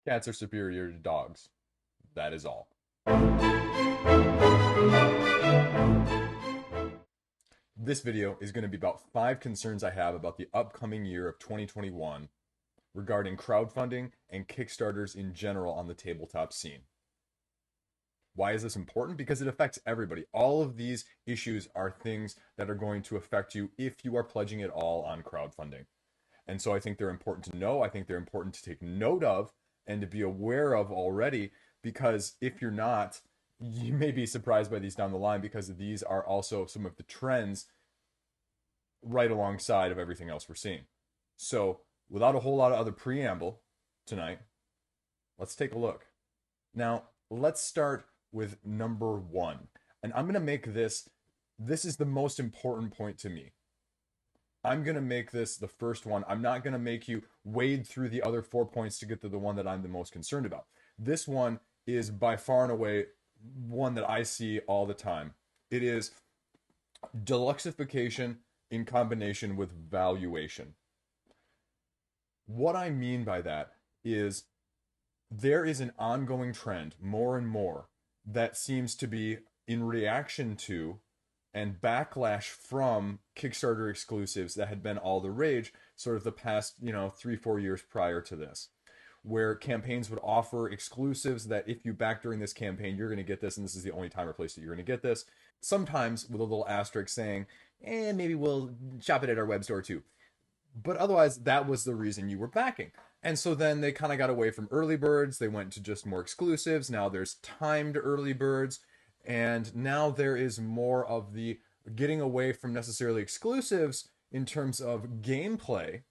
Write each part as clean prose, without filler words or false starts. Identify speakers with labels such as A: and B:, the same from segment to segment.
A: Cats are superior to dogs. That is all. This video is going to be about 5 concerns I have about the upcoming year of 2021 regarding crowdfunding and Kickstarters in general on the tabletop scene. Why is this important? Because it affects everybody. All of these issues are things that are going to affect you if you are pledging it all on crowdfunding. And so I think they're important to know. I think they're important to take note of and to be aware of already, because if you're not, you may be surprised by these down the line, because these are also some of the trends right alongside of everything else we're seeing. So without a whole lot of other preamble tonight, let's take a look. Now, let's start with number 1. And I'm going to make this is the most important point to me. I'm going to make this the first one. I'm not going to make you wade through the other 4 points to get to the one that I'm the most concerned about. This one is by far and away one that I see all the time. It is Deluxification in combination with valuation. What I mean by that is there is an ongoing trend, more and more, that seems to be in reaction to and backlash from Kickstarter exclusives that had been all the rage sort of the past, 3-4 years prior to this, where campaigns would offer exclusives that if you back during this campaign, you're going to get this, and this is the only time or place that you're going to get this. Sometimes with a little asterisk saying, maybe we'll shop it at our web store too. But otherwise, that was the reason you were backing. And so then they kind of got away from early birds. They went to just more exclusives. Now there's timed early birds. And now there is more of the getting away from necessarily exclusives in terms of gameplay,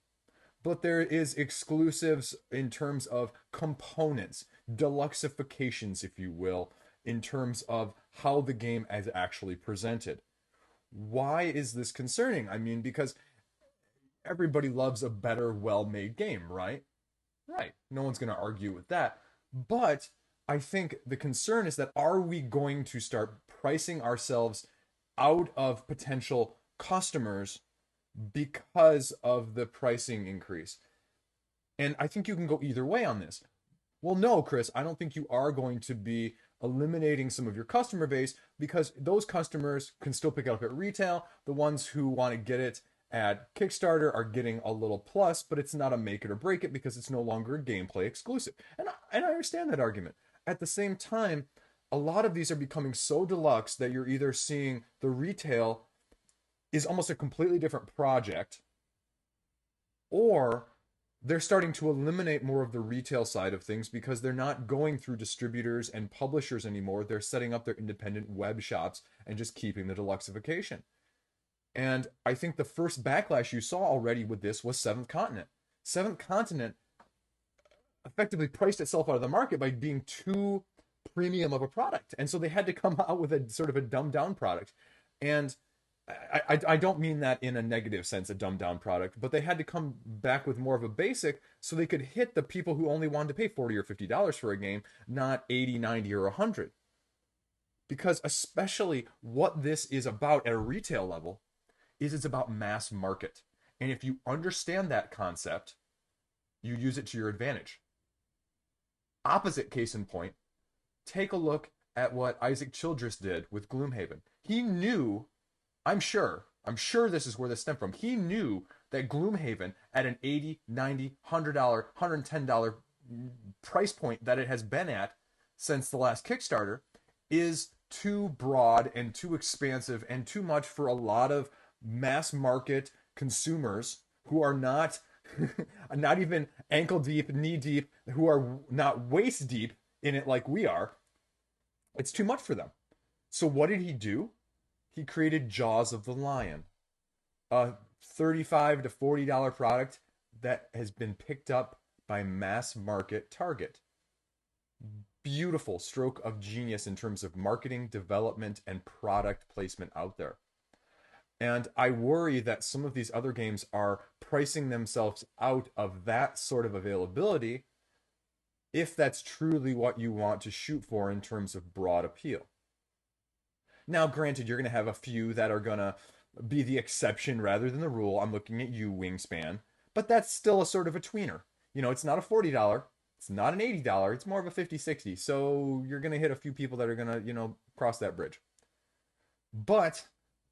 A: but there is exclusives in terms of components, deluxifications, if you will, in terms of how the game is actually presented. Why is this concerning? I mean, because everybody loves a better, well-made game, right? Right. No one's going to argue with that. But I think the concern is that, are we going to start pricing ourselves out of potential customers because of the pricing increase? And I think you can go either way on this. Well, no, Chris, I don't think you are going to be eliminating some of your customer base, because those customers can still pick it up at retail. The ones who want to get it at Kickstarter are getting a little plus, but it's not a make it or break it because it's no longer a gameplay exclusive. And I understand that argument. At the same time, a lot of these are becoming so deluxe that you're either seeing the retail is almost a completely different project, or they're starting to eliminate more of the retail side of things because they're not going through distributors and publishers anymore. They're setting up their independent web shops and just keeping the deluxification. And I think the first backlash you saw already with this was Seventh Continent. Seventh Continent effectively priced itself out of the market by being too premium of a product. And so they had to come out with a sort of a dumbed down product. And I don't mean that in a negative sense, a dumbed down product, but they had to come back with more of a basic so they could hit the people who only wanted to pay $40 or $50 for a game, not 80, 90, or 100. Because especially what this is about at a retail level is it's about mass market. And if you understand that concept, you use it to your advantage. Opposite case in point, take a look at what Isaac Childress did with Gloomhaven. He knew, I'm sure this is where this stemmed from. He knew that Gloomhaven at an $80, $90, $100, $110 price point that it has been at since the last Kickstarter is too broad and too expansive and too much for a lot of mass market consumers who are not not even ankle deep, knee deep, who are not waist deep in it like we are. It's too much for them. So what did he do? He created Jaws of the Lion, a $35 to $40 product that has been picked up by mass market Target. Beautiful stroke of genius in terms of marketing, development, and product placement out there. And I worry that some of these other games are pricing themselves out of that sort of availability, if that's truly what you want to shoot for in terms of broad appeal. Now, granted, you're going to have a few that are going to be the exception rather than the rule. I'm looking at you, Wingspan. But that's still a sort of a tweener. You know, it's not a $40, It's not an $80, it's more of a 50, 60. So you're going to hit a few people that are going to, cross that bridge. But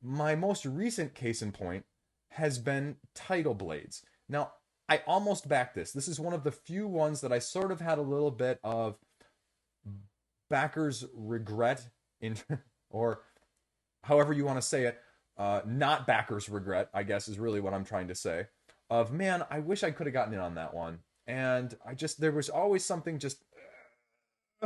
A: my most recent case in point has been Title Blades. Now, I almost backed this. This is one of the few ones that I sort of had a little bit of backers regret in, or however you want to say it, not backers regret, I guess is really what I'm trying to say. Of, man, I wish I could have gotten in on that one. And there was always something just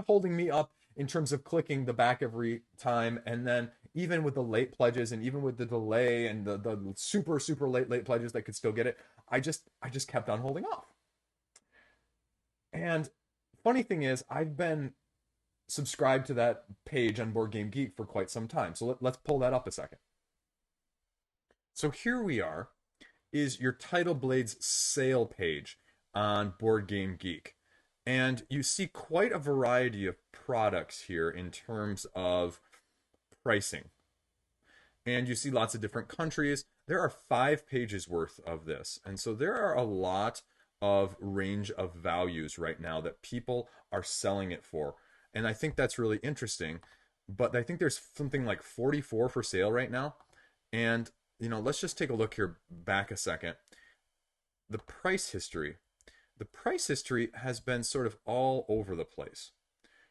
A: holding me up in terms of clicking the back every time. And then even with the late pledges and even with the delay and the super, super late pledges that could still get it, I just kept on holding off. And funny thing is, I've been subscribed to that page on Board Game Geek for quite some time. So let's pull that up a second. So here we are, is your Title Blades sale page on Board Game Geek. And you see quite a variety of products here in terms of pricing. And you see lots of different countries. There are 5 pages worth of this. And so there are a lot of range of values right now that people are selling it for. And I think that's really interesting. But I think there's something like 44 for sale right now. And, let's just take a look here back a second. The price history. The price history has been sort of all over the place.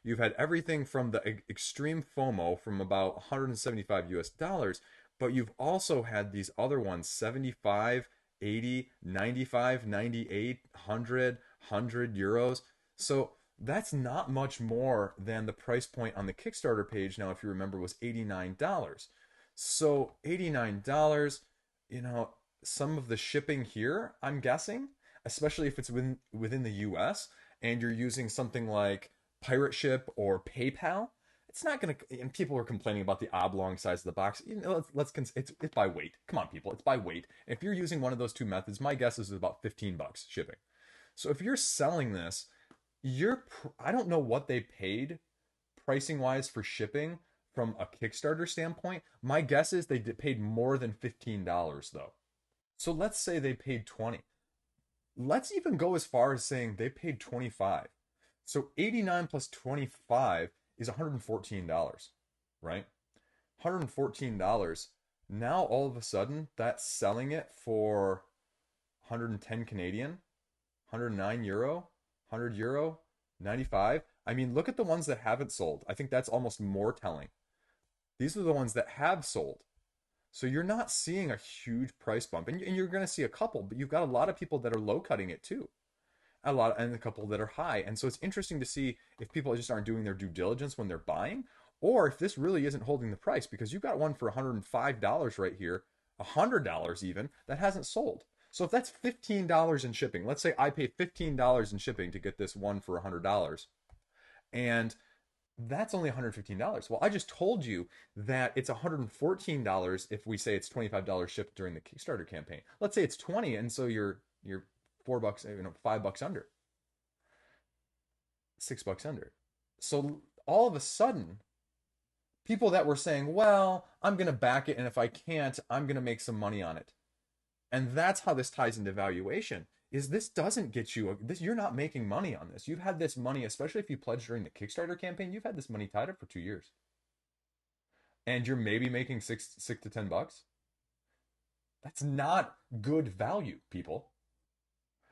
A: You've had everything from the extreme FOMO from about 175 US dollars, but you've also had these other ones, 75, 80, 95, 98, 100 euros. So that's not much more than the price point on the Kickstarter page now, if you remember, was $89. So $89, some of the shipping here, I'm guessing, especially if it's within the US and you're using something like Pirate Ship or PayPal, it's not going to, and people are complaining about the oblong size of the box. It's by weight. Come on, people, it's by weight. If you're using one of those two methods, my guess is about $15 shipping. So if you're selling this, I don't know what they paid pricing wise for shipping from a Kickstarter standpoint. My guess is they paid more than $15 though. So let's say they paid 20. Let's even go as far as saying they paid 25. So 89 plus 25 is $114, right? $114. Now all of a sudden that's selling it for 110 Canadian, 109 euro, 100 euro, 95. I mean, look at the ones that haven't sold. I think that's almost more telling. These are the ones that have sold. So you're not seeing a huge price bump, and you're going to see a couple, but you've got a lot of people that are low cutting it too, and a couple that are high. And so it's interesting to see if people just aren't doing their due diligence when they're buying, or if this really isn't holding the price, because you've got one for $105 right here, $100 even, that hasn't sold. So if that's $15 in shipping, let's say I pay $15 in shipping to get this one for $100, and that's only $115. Well, I just told you that it's $114 if we say it's $25 shipped during the Kickstarter campaign. Let's say it's 20, and so you're $4, $5 under, $6 under. So all of a sudden, people that were saying, well, I'm going to back it, and if I can't, I'm going to make some money on it. And that's how this ties into valuation. Is this doesn't get you you're not making money on this. You've had this money, especially if you pledged during the Kickstarter campaign, you've had this money tied up for 2 years. And you're maybe making $6 to $10. That's not good value, people.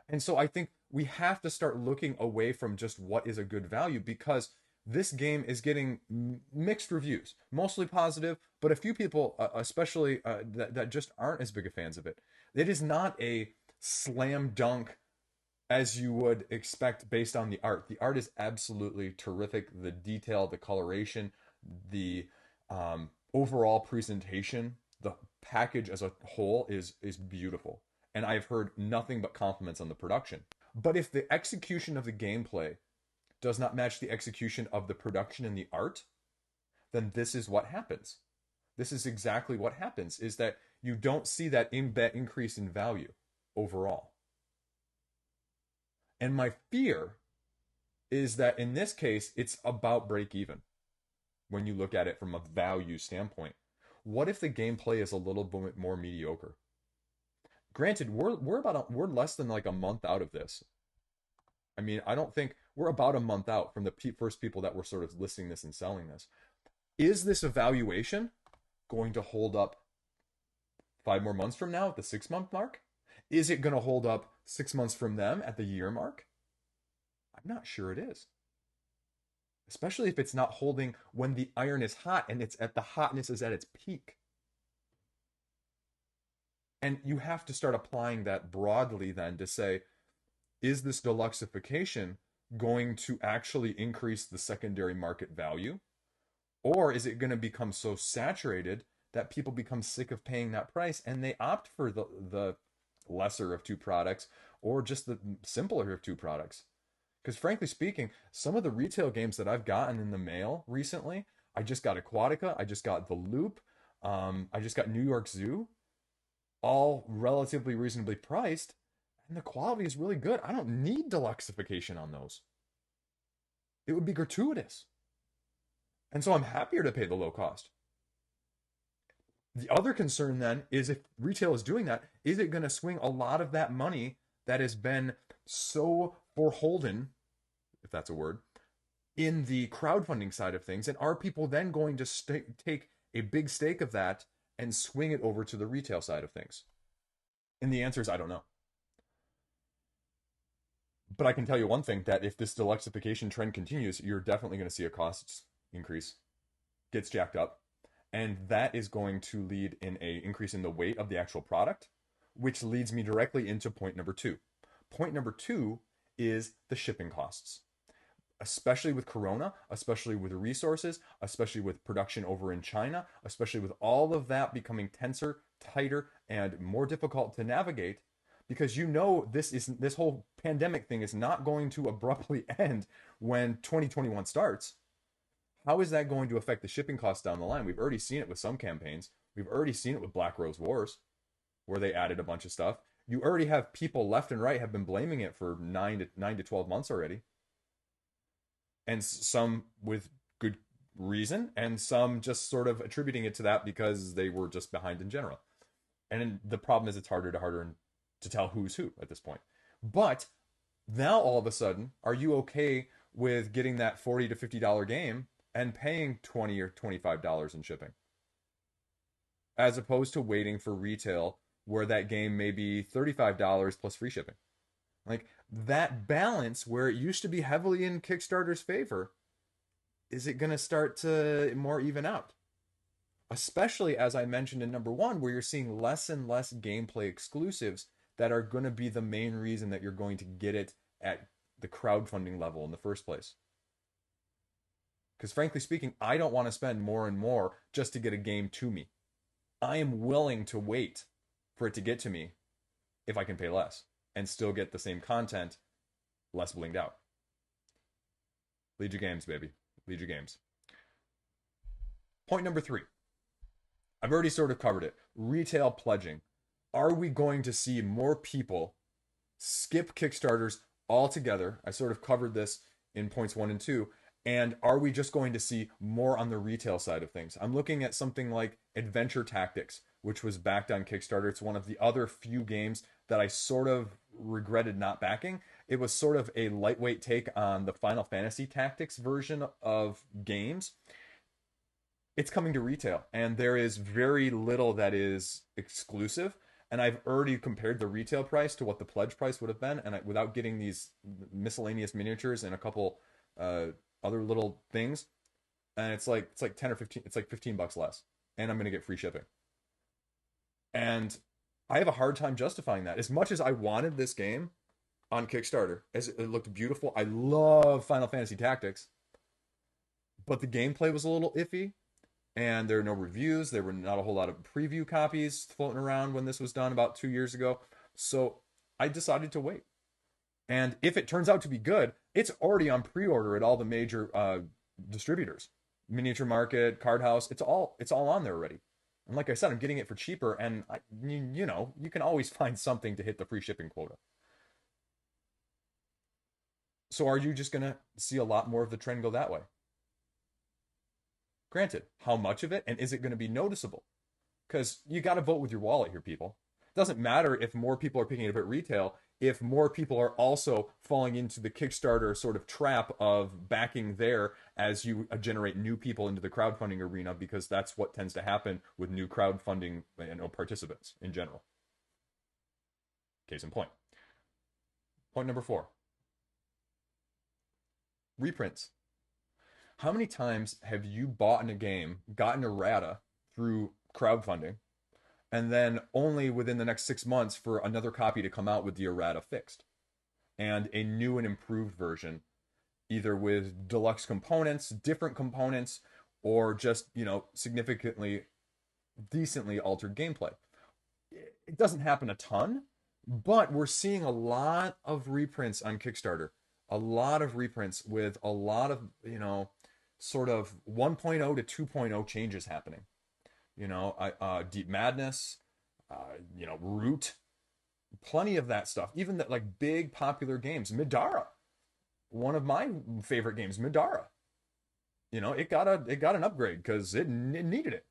A: And so I think we have to start looking away from just what is a good value, because this game is getting mixed reviews, mostly positive, but a few people, especially that just aren't as big of fans of it. It is not a slam dunk as you would expect based on the art. The art is absolutely terrific. The detail, the coloration, the overall presentation, the package as a whole is beautiful. And I've heard nothing but compliments on the production. But if the execution of the gameplay does not match the execution of the production and the art, then this is what happens. This is exactly what happens, is that you don't see that increase in value overall. And my fear is that in this case, it's about break even when you look at it from a value standpoint. What if the gameplay is a little bit more mediocre? Granted, we're less than like a month out of this. I mean, I don't think We're about a month out from the first people that were sort of listing this and selling this. Is this evaluation going to hold up 5 more months from now at the 6 month mark? Is it going to hold up 6 months from them at the year mark? I'm not sure it is. Especially if it's not holding when the iron is hot and the hotness is at its peak. And you have to start applying that broadly then to say, is this deluxification going to actually increase the secondary market value? Or is it going to become so saturated that people become sick of paying that price and they opt for the lesser of two products or just the simpler of two products? Because frankly speaking, some of the retail games that I've gotten in the mail recently, I just got Aquatica, I just got The Loop, I just got New York Zoo, all relatively reasonably priced, and the quality is really good. I don't need deluxification on those. It would be gratuitous. And so I'm happier to pay the low cost. The other concern then is if retail is doing that, is it going to swing a lot of that money that has been so beholden, if that's a word, in the crowdfunding side of things? And are people then going to take a big stake of that and swing it over to the retail side of things? And the answer is, I don't know. But I can tell you one thing, that if this deluxification trend continues, you're definitely going to see a cost increase. Gets jacked up. And that is going to lead in an increase in the weight of the actual product, which leads me directly into point number 2. Point number 2 is the shipping costs. Especially with Corona, especially with resources, especially with production over in China, especially with all of that becoming tenser, tighter, and more difficult to navigate, because this whole pandemic thing is not going to abruptly end when 2021 starts. How is that going to affect the shipping costs down the line? We've already seen it with some campaigns. We've already seen it with Black Rose Wars, where they added a bunch of stuff. You already have people left and right have been blaming it for 9 to 12 months already. And some with good reason, and some just sort of attributing it to that because they were just behind in general. And the problem is it's harder to tell who's who at this point. But now all of a sudden, are you okay with getting that $40 to $50 game and paying $20 or $25 in shipping, as opposed to waiting for retail where that game may be $35 plus free shipping? Like, that balance where it used to be heavily in Kickstarter's favor, is it going to start to more even out? Especially, as I mentioned in number 1, where you're seeing less and less gameplay exclusives that are going to be the main reason that you're going to get it at the crowdfunding level in the first place. Because frankly speaking, I don't want to spend more and more just to get a game to me. I am willing to wait for it to get to me if I can pay less and still get the same content, less blinged out. Lead your games, baby. Lead your games. Point number 3. I've already sort of covered it. Retail pledging. Are we going to see more people skip Kickstarters altogether? I sort of covered this in points 1 and 2. And are we just going to see more on the retail side of things? I'm looking at something like Adventure Tactics, which was backed on Kickstarter. It's one of the other few games that I sort of regretted not backing. It was sort of a lightweight take on the Final Fantasy Tactics version of games. It's coming to retail, and there is very little that is exclusive. And I've already compared the retail price to what the pledge price would have been, and without getting these miscellaneous miniatures and a couple other little things, and it's like 10 or 15, it's like $15 less, and I'm gonna get free shipping. And I have a hard time justifying that. As much as I wanted this game on Kickstarter, as it looked beautiful, I love Final Fantasy Tactics, but the gameplay was a little iffy, and there are no reviews. There were not a whole lot of preview copies floating around when this was done about 2 years ago. So I decided to wait. And if it turns out to be good, it's already on pre-order at all the major distributors. Miniature Market, Card House, it's all on there already. And like I said, I'm getting it for cheaper, and you can always find something to hit the free shipping quota. So are you just going to see a lot more of the trend go that way? Granted, how much of it, and is it going to be noticeable? Because you got to vote with your wallet here, people. It doesn't matter if more people are picking it up at retail if more people are also falling into the Kickstarter sort of trap of backing there as you generate new people into the crowdfunding arena, because that's what tends to happen with new crowdfunding, participants in general. Case in point. Point number 4. Reprints. How many times have you bought in a game, gotten a errata through crowdfunding, and then only within the next 6 months for another copy to come out with the errata fixed and a new and improved version, either with deluxe components, different components, or just, significantly, decently altered gameplay? It doesn't happen a ton, but we're seeing a lot of reprints on Kickstarter, a lot of reprints with a lot of, sort of 1.0 to 2.0 changes happening. Deep Madness, Root, plenty of that stuff. Even that, like, big popular games, Midara, one of my favorite games, Midara. It got an upgrade because it needed it.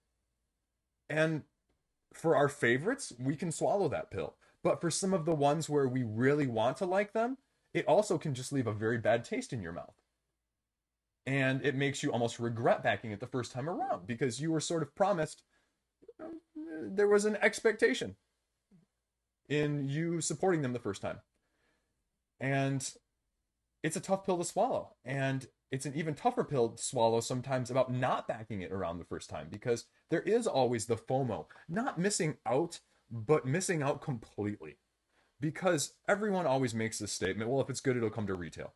A: And for our favorites, we can swallow that pill. But for some of the ones where we really want to like them, it also can just leave a very bad taste in your mouth. And it makes you almost regret backing it the first time around because you were sort of promised, there was an expectation in you supporting them the first time. And it's a tough pill to swallow. And it's an even tougher pill to swallow sometimes about not backing it around the first time, because there is always the FOMO, not missing out, but missing out completely. Because everyone always makes this statement, well, if it's good, it'll come to retail.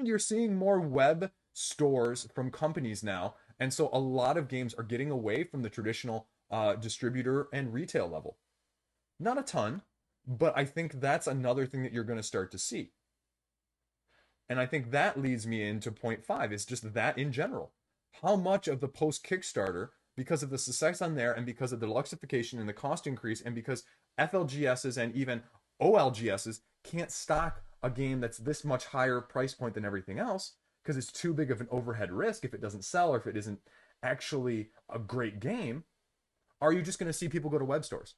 A: You're seeing more web stores from companies now, and so a lot of games are getting away from the traditional distributor and retail level. Not a ton, but I think that's another thing that you're going to start to see. And I think that leads me into point 5, is just that in general. How much of the post-Kickstarter, because of the success on there and because of the Deluxification and the cost increase, and because FLGSs and even OLGSs can't stock a game that's this much higher price point than everything else, because it's too big of an overhead risk if it doesn't sell or if it isn't actually a great game, are you just going to see people go to web stores?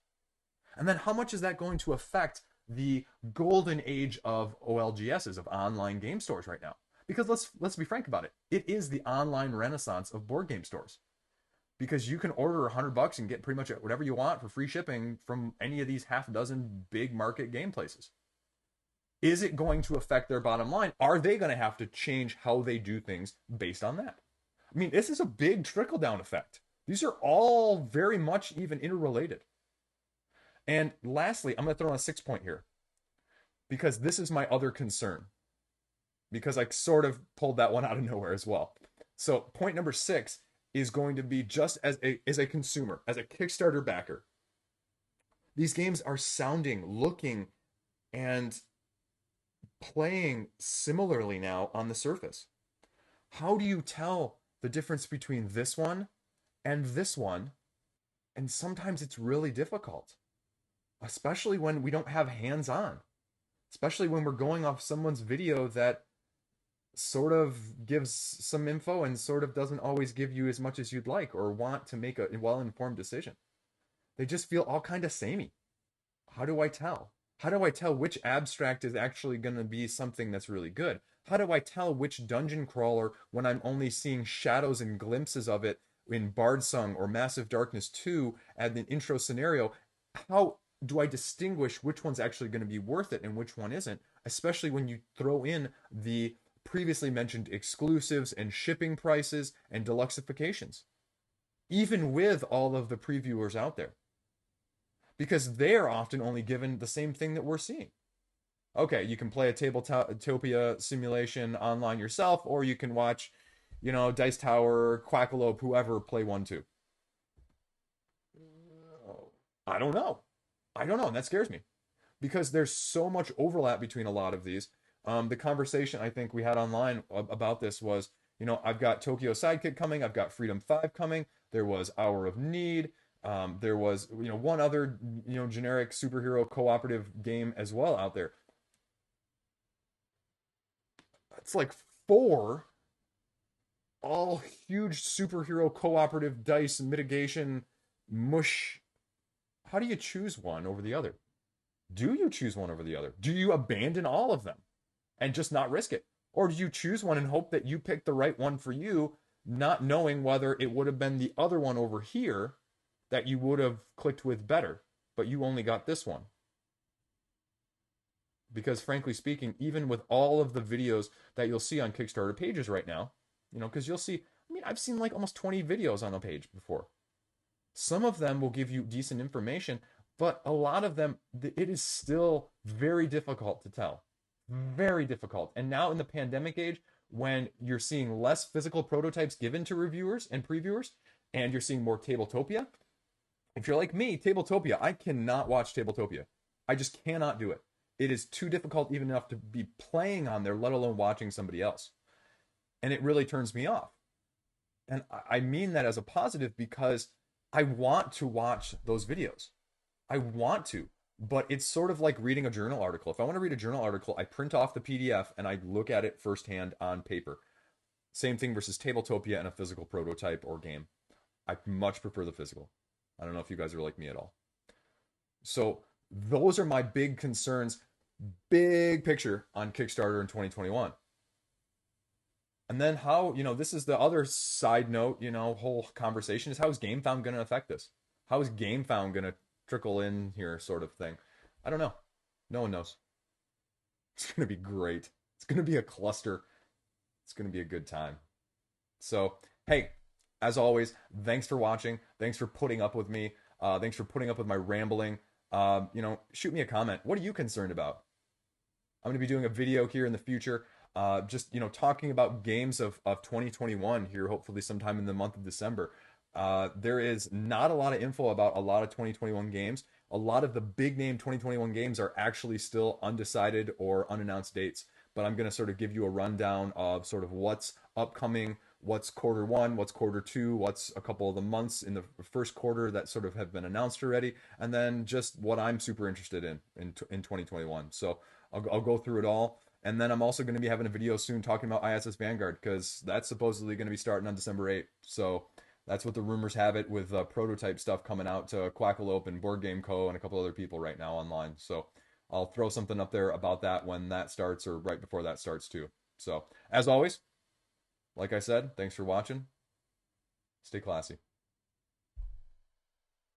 A: And then how much is that going to affect the golden age of OLGSs, of online game stores right now? Because let's be frank about it. It is the online renaissance of board game stores. Because you can order $100 and get pretty much whatever you want for free shipping from any of these half dozen big market game places. Is it going to affect their bottom line? Are they going to have to change how they do things based on that? I mean, this is a big trickle-down effect. These are all very much even interrelated. And lastly, I'm going to throw on a 6th point here, because this is my other concern, because I sort of pulled that one out of nowhere as well. So point number 6 is going to be, just as a consumer, as a Kickstarter backer, these games are sounding, looking, and playing similarly now on the surface. How do you tell the difference between this one and this one? And sometimes it's really difficult, especially when we don't have hands-on, especially when we're going off someone's video that sort of gives some info and sort of doesn't always give you as much as you'd like or want to make a well-informed decision. They just feel all kind of samey. How do I tell? How do I tell which abstract is actually going to be something that's really good? How do I tell which dungeon crawler, when I'm only seeing shadows and glimpses of it in Bardsong or Massive Darkness 2 at an intro scenario, how do I distinguish which one's actually going to be worth it and which one isn't? Especially when you throw in the previously mentioned exclusives and shipping prices and deluxifications, even with all of the previewers out there. Because they're often only given the same thing that we're seeing. Okay, you can play a Tabletopia simulation online yourself, or you can watch, Dice Tower, Quackalope, whoever play 1-2. I don't know. And that scares me. Because there's so much overlap between a lot of these. The conversation I think we had online about this was, I've got Tokyo Sidekick coming, I've got Freedom 5 coming, there was Hour of Need, there was, one other, generic superhero cooperative game as well out there. It's like 4 all huge superhero cooperative dice mitigation mush. How do you choose one over the other? Do you choose one over the other? Do you abandon all of them and just not risk it? Or do you choose one and hope that you pick the right one for you, not knowing whether it would have been the other one over here that you would have clicked with better, but you only got this one? Because frankly speaking, even with all of the videos that you'll see on Kickstarter pages right now, because you'll see, I mean, I've seen like almost 20 videos on a page before. Some of them will give you decent information, but a lot of them, it is still very difficult to tell. Very difficult. And now in the pandemic age, when you're seeing less physical prototypes given to reviewers and previewers, and you're seeing more Tabletopia, if you're like me, Tabletopia, I cannot watch Tabletopia. I just cannot do it. It is too difficult even enough to be playing on there, let alone watching somebody else. And it really turns me off. And I mean that as a positive because I want to watch those videos. I want to, but it's sort of like reading a journal article. If I want to read a journal article, I print off the PDF and I look at it firsthand on paper. Same thing versus Tabletopia and a physical prototype or game. I much prefer the physical. I don't know if you guys are like me at all. So those are my big concerns, big picture on Kickstarter in 2021. And then how, this is the other side note, whole conversation is how is Gamefound going to affect this? How is Gamefound going to trickle in here sort of thing? I don't know. No one knows. It's going to be great. It's going to be a cluster. It's going to be a good time. So, hey, as always, thanks for watching. Thanks for putting up with me. Thanks for putting up with my rambling. Shoot me a comment. What are you concerned about? I'm going to be doing a video here in the future, just talking about games of 2021 here, hopefully sometime in the month of December. There is not a lot of info about a lot of 2021 games. A lot of the big name 2021 games are actually still undecided or unannounced dates. But I'm going to sort of give you a rundown of sort of what's upcoming, what's quarter one, what's quarter two, what's a couple of the months in the first quarter that sort of have been announced already, and then just what I'm super interested in 2021. So I'll go through it all. And then I'm also going to be having a video soon talking about ISS Vanguard because that's supposedly going to be starting on December 8th. So that's what the rumors have it with prototype stuff coming out to Quackalope and Board Game Co. and a couple other people right now online. So I'll throw something up there about that when that starts or right before that starts too. So as always, like I said, thanks for watching. Stay classy.